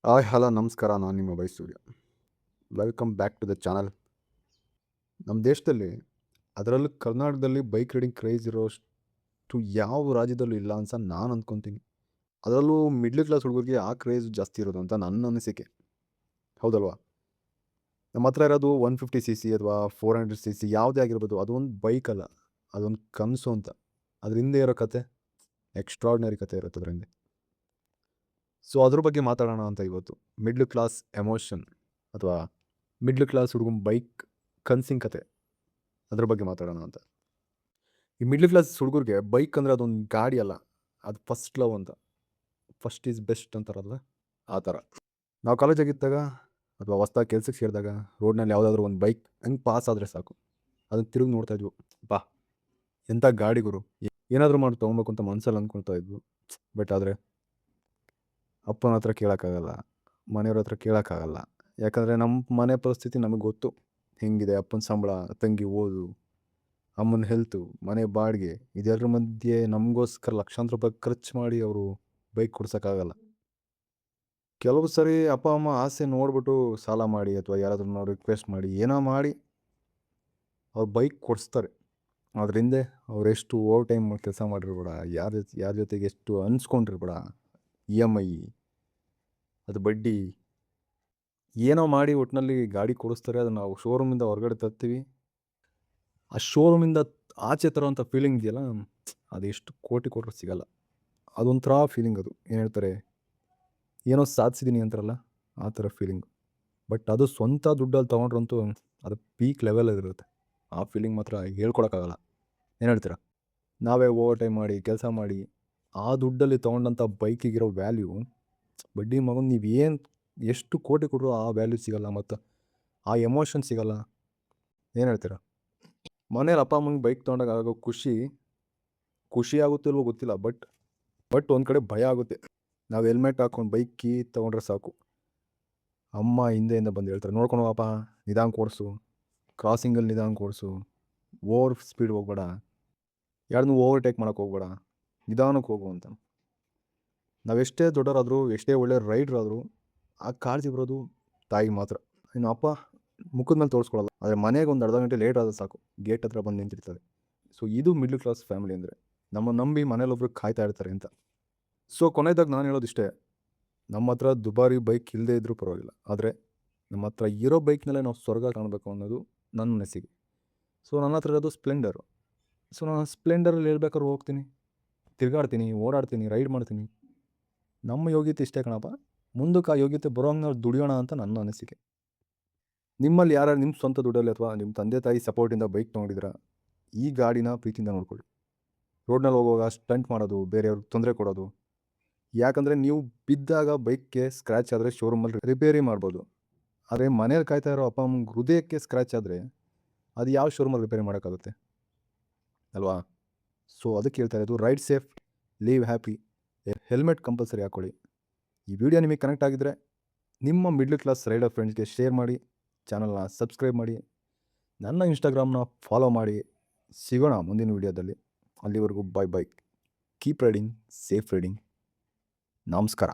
Hi hello ನಮಸ್ಕಾರ. ನಾನು ನಿಮ್ಮ Surya. Welcome back to the channel. ನಮ್ಮ ದೇಶದಲ್ಲಿ, ಅದರಲ್ಲೂ ಕರ್ನಾಟಕದಲ್ಲಿ ಬೈಕ್ ರೈಡಿಂಗ್ ಕ್ರೇಜ್ ಇರೋಷ್ಟು ಯಾವ ರಾಜ್ಯದಲ್ಲೂ ಇಲ್ಲ ಅಂತ ನಾನು ಅಂದ್ಕೊತೀನಿ. ಅದರಲ್ಲೂ ಮಿಡ್ಲ್ ಕ್ಲಾಸ್ ಹುಡುಗರಿಗೆ ಆ ಕ್ರೇಜ್ ಜಾಸ್ತಿ ಇರೋದು ಅಂತ ನನ್ನ ಅನಿಸಿಕೆ. ಹೌದಲ್ವಾ? ನಮ್ಮ ಹತ್ರ ಇರೋದು 150 ಸಿ ಸಿ ಅಥವಾ 400 ಸಿ ಸಿ ಯಾವುದೇ ಆಗಿರ್ಬೋದು, ಅದೊಂದು ಬೈಕ್ ಅಲ್ಲ, ಅದೊಂದು ಕನಸು ಅಂತ. ಅದ್ರ ಹಿಂದೆ ಇರೋ ಕತೆ ಎಕ್ಸ್ಟ್ರಾರ್ಡಿನರಿ ಕತೆ ಇರುತ್ತೆ ಅದ್ರ ಹಿಂದೆ. ಸೊ ಅದ್ರ ಬಗ್ಗೆ ಮಾತಾಡೋಣ ಅಂತ ಇವತ್ತು. ಮಿಡ್ಲ್ ಕ್ಲಾಸ್ ಎಮೋಷನ್ ಅಥವಾ ಮಿಡ್ಲ್ ಕ್ಲಾಸ್ ಹುಡುಗನ ಬೈಕ್ ಕನ್ಸಿನ ಕತೆ, ಅದ್ರ ಬಗ್ಗೆ ಮಾತಾಡೋಣ ಅಂತ. ಈ ಮಿಡ್ಲ್ ಕ್ಲಾಸ್ ಹುಡುಗರಿಗೆ ಬೈಕ್ ಅಂದರೆ ಅದೊಂದು ಗಾಡಿ ಅಲ್ಲ, ಅದು ಫಸ್ಟ್ ಲವ್ ಅಂತ. ಫಸ್ಟ್ ಈಸ್ ಬೆಸ್ಟ್ ಅಂತಾರಲ್ಲ, ಆ ಥರ. ನಾವು ಕಾಲೇಜಾಗಿದ್ದಾಗ ಅಥವಾ ಹೊಸ್ದಾಗಿ ಕೆಲ್ಸಕ್ಕೆ ಸೇರಿದಾಗ ರೋಡ್ನಲ್ಲಿ ಯಾವುದಾದ್ರೂ ಒಂದು ಬೈಕ್ ಹಂಗೆ ಪಾಸ್ ಆದರೆ ಸಾಕು, ಅದನ್ನು ತಿರುಗಿ ನೋಡ್ತಾ ಇದ್ವು. ಬಾ, ಎಂಥ ಗಾಡಿ ಗುರು, ಏನಾದರೂ ಮಾಡಿ ತೊಗೊಬೇಕು ಅಂತ ಮನಸ್ಸಲ್ಲಿ ಅಂದ್ಕೊಳ್ತಾ ಇದ್ವು. ಬಟ್ ಆದರೆ ಅಪ್ಪನ ಹತ್ರ ಕೇಳೋಕ್ಕಾಗಲ್ಲ, ಮನೆಯವ್ರ ಹತ್ರ ಕೇಳೋಕ್ಕಾಗಲ್ಲ. ಯಾಕಂದರೆ ನಮ್ಮ ಮನೆ ಪರಿಸ್ಥಿತಿ ನಮಗೆ ಗೊತ್ತು ಹೆಂಗಿದೆ. ಅಪ್ಪನ ಸಂಬಳ, ತಂಗಿ ಓದು, ಅಮ್ಮನ ಹೆಲ್ತು, ಮನೆ ಬಾಡಿಗೆ, ಇದೆಲ್ಲರ ಮಧ್ಯೆ ನಮಗೋಸ್ಕರ ಲಕ್ಷಾಂತರ ರೂಪಾಯಿ ಖರ್ಚು ಮಾಡಿ ಅವರು ಬೈಕ್ ಕೊಡ್ಸೋಕ್ಕಾಗಲ್ಲ. ಕೆಲವು ಸರಿ ಅಪ್ಪ ಅಮ್ಮ ಆಸೆ ನೋಡ್ಬಿಟ್ಟು ಸಾಲ ಮಾಡಿ ಅಥವಾ ಯಾರಾದ್ರೂ ರಿಕ್ವೆಸ್ಟ್ ಮಾಡಿ ಏನೋ ಮಾಡಿ ಅವ್ರು ಬೈಕ್ ಕೊಡಿಸ್ತಾರೆ. ಅದ್ರ ಹಿಂದೆ ಅವರೆಷ್ಟು ಓವರ್ ಟೈಮ್ ಕೆಲಸ ಮಾಡಿರ್ಬೇಡ, ಯಾರ ಜೊತೆಗೆ ಎಷ್ಟು ಅನ್ಸ್ಕೊಂಡಿರ್ಬೇಡ, EMI, ಅದು ಬಡ್ಡಿ, ಏನೋ ಮಾಡಿ ಒಟ್ಟಿನಲ್ಲಿ ಗಾಡಿ ಕೊಡಿಸ್ತಾರೆ. ಅದನ್ನು ನಾವು ಶೋರೂಮಿಂದ ಹೊರಗಡೆ ತರ್ತೀವಿ. ಆ ಶೋರೂಮಿಂದ ಆಚೆ ತರೋವಂಥ ಫೀಲಿಂಗ್ ಇದೆಯಲ್ಲ, ಅದೆಷ್ಟು ಕೋಟಿ ಕೊಟ್ಟರು ಸಿಗಲ್ಲ. ಅದೊಂಥರ ಫೀಲಿಂಗ್. ಅದು ಏನು ಹೇಳ್ತಾರೆ, ಏನೋ ಸಾಧಿಸಿದ್ದೀನಿ ಅಂತಾರಲ್ಲ, ಆ ಥರ ಫೀಲಿಂಗು. ಬಟ್ ಅದು ಸ್ವಂತ ದುಡ್ಡಲ್ಲಿ ತೊಗೊಂಡ್ರಂತೂ ಅದು ಪೀಕ್ ಲೆವೆಲಲ್ಲಿರುತ್ತೆ. ಆ ಫೀಲಿಂಗ್ ಮಾತ್ರ ಹೇಳ್ಕೊಳಕ್ಕಾಗಲ್ಲ. ಏನು ಹೇಳ್ತೀರಾ? ನಾವೇ ಓವರ್ ಟೈಮ್ ಮಾಡಿ ಕೆಲಸ ಮಾಡಿ ಆ ದುಡ್ಡಲ್ಲಿ ತೊಗೊಂಡಂಥ ಬೈಕಿಗಿರೋ ವ್ಯಾಲ್ಯೂ, ಬಡ್ಡಿ ಮಗನ ನೀವೇನು ಎಷ್ಟು ಕೋಟಿ ಕೊಟ್ಟರು ಆ ವ್ಯಾಲ್ಯೂ ಸಿಗಲ್ಲ, ಮತ್ತು ಆ ಎಮೋಷನ್ ಸಿಗಲ್ಲ. ಏನು ಹೇಳ್ತೀರಾ? ಮನೇಲಿ ಅಪ್ಪ ಅಮ್ಮಂಗೆ ಬೈಕ್ ತೊಗೊಂಡಾಗ ಆಗೋ ಖುಷಿ ಆಗುತ್ತಿಲ್ವೋ ಗೊತ್ತಿಲ್ಲ. ಬಟ್ ಒಂದು ಕಡೆ ಭಯ ಆಗುತ್ತೆ. ನಾವು ಹೆಲ್ಮೆಟ್ ಹಾಕ್ಕೊಂಡು ಬೈಕ್ ಕೀ ತೊಗೊಂಡ್ರೆ ಸಾಕು, ಅಮ್ಮ ಹಿಂದೆಯಿಂದ ಬಂದು ಹೇಳ್ತಾರೆ, ನೋಡ್ಕೊಂಡು ಹೋಗಪ್ಪ, ನಿಧಾನ ಓಡಿಸು, ಕ್ರಾಸಿಂಗಲ್ಲಿ ನಿಧಾನ ಓಡಿಸು, ಓವರ್ ಸ್ಪೀಡ್ ಹೋಗ್ಬೇಡ, ಯಾರನ್ನೂ ಓವರ್ಟೇಕ್ ಮಾಡೋಕ್ಕೆ ಹೋಗ್ಬೇಡ, ನಿಧಾನಕ್ಕೆ ಹೋಗು ಅಂತ. ನಾವೆಷ್ಟೇ ದೊಡ್ಡವರಾದರೂ, ಎಷ್ಟೇ ಒಳ್ಳೆ ರೈಡ್ರಾದರೂ, ಆ ಕಾಳಜಿ ಬರೋದು ತಾಯಿಗೆ ಮಾತ್ರ. ಇನ್ನು ಅಪ್ಪ ಮುಖದ ಮೇಲೆ ತೋರಿಸ್ಕೊಳ್ಳಲ್ಲ. ಆದರೆ ಮನೆಗೆ ಒಂದು ಅರ್ಧ ಗಂಟೆ ಲೇಟ್ ಆದರೆ ಸಾಕು, ಗೇಟ್ ಹತ್ರ ಬಂದು ನಿಂತಿರ್ತಾರೆ. ಸೊ ಇದು ಮಿಡ್ಲ್ ಕ್ಲಾಸ್ ಫ್ಯಾಮಿಲಿ ಅಂದರೆ. ನಮ್ಮ ನಂಬಿ ಮನೇಲೊಬ್ರು ಕಾಯ್ತಾ ಇರ್ತಾರೆ ಅಂತ. ಸೊ ಕೊನೆಯದಾಗಿ ನಾನು ಹೇಳೋದಿಷ್ಟೇ, ನಮ್ಮ ಹತ್ರ ದುಬಾರಿ ಬೈಕ್ ಇಲ್ಲದೇ ಇದ್ದರೂ ಪರವಾಗಿಲ್ಲ, ಆದರೆ ನಮ್ಮ ಹತ್ರ ಇರೋ ಬೈಕ್ನಲ್ಲೇ ನಾವು ಸ್ವರ್ಗ ಕಾಣಬೇಕು ಅನ್ನೋದು ನನ್ನ ಅನಿಸಿಕೆ. ಸೊ ನನ್ನ ಹತ್ರ ಇರೋದು ಸ್ಪ್ಲೆಂಡರು. ಸೊ ನಾನು ಸ್ಪ್ಲೆಂಡರಲ್ಲಿ ಹೇಳ್ಬೇಕಾದ್ರೆ ಹೋಗ್ತೀನಿ, ತಿರುಗಾಡ್ತೀನಿ, ಓಡಾಡ್ತೀನಿ, ರೈಡ್ ಮಾಡ್ತೀನಿ. ನಮ್ಮ ಯೋಗ್ಯತೆ ಇಷ್ಟೇ ಕಣಪ್ಪ, ಮುಂದಕ್ಕೆ ಆ ಯೋಗ್ಯತೆ ಬರೋಂಗೆ ನಾವು ದುಡಿಯೋಣ ಅಂತ ನನ್ನ ಅನಿಸಿಕೆ. ನಿಮ್ಮಲ್ಲಿ ಯಾರು ನಿಮ್ಮ ಸ್ವಂತ ದುಡ್ಡಲ್ಲಿ ಅಥವಾ ನಿಮ್ಮ ತಂದೆ ತಾಯಿ ಸಪೋರ್ಟಿಂದ ಬೈಕ್ ತೊಗೊಂಡಿದ್ದೀರಾ? ಈ ಗಾಡಿನ ಪ್ರೀತಿಯಿಂದ ನೋಡ್ಕೊಳ್ಳಿ. ರೋಡ್ನಲ್ಲಿ ಹೋಗುವಾಗ ಸ್ಟಂಟ್ ಮಾಡೋದು, ಬೇರೆಯವ್ರಿಗೆ ತೊಂದರೆ ಕೊಡೋದು. ಯಾಕಂದರೆ ನೀವು ಬಿದ್ದಾಗ ಬೈಕ್ಗೆ ಸ್ಕ್ರ್ಯಾಚ್ ಆದರೆ ಶೋರೂಮಲ್ಲಿ ರಿಪೇರಿ ಮಾಡ್ಬೋದು. ಆದರೆ ಮನೇಲಿ ಕಾಯ್ತಾ ಇರೋ ಅಪ್ಪ ಅಮ್ಮಂಗೆ ಹೃದಯಕ್ಕೆ ಸ್ಕ್ರ್ಯಾಚ್ ಆದರೆ ಅದು ಯಾವ ಶೋರೂಮಲ್ಲಿ ರಿಪೇರಿ ಮಾಡೋಕ್ಕಾಗುತ್ತೆ ಅಲ್ವಾ? ಸೊ ಅದಕ್ಕೆ ಹೇಳ್ತಾ ಇರೋದು, ride safe, live happy, helmet compulsory ಹಾಕ್ಕೊಳ್ಳಿ. ಈ ವಿಡಿಯೋ ನಿಮಗೆ ಕನೆಕ್ಟ್ ಆಗಿದ್ದರೆ ನಿಮ್ಮ ಮಿಡ್ಲ್ ಕ್ಲಾಸ್ ರೈಡರ್ ಫ್ರೆಂಡ್ಸ್ಗೆ ಶೇರ್ ಮಾಡಿ, ಚಾನಲ್ನ ಸಬ್ಸ್ಕ್ರೈಬ್ ಮಾಡಿ, ನನ್ನ ಇನ್ಸ್ಟಾಗ್ರಾಮ್ನ ಫಾಲೋ ಮಾಡಿ. ಸಿಗೋಣ ಮುಂದಿನ ವಿಡಿಯೋದಲ್ಲಿ. ಅಲ್ಲಿವರೆಗೂ bye bye. Keep riding, safe riding. ನಮಸ್ಕಾರ.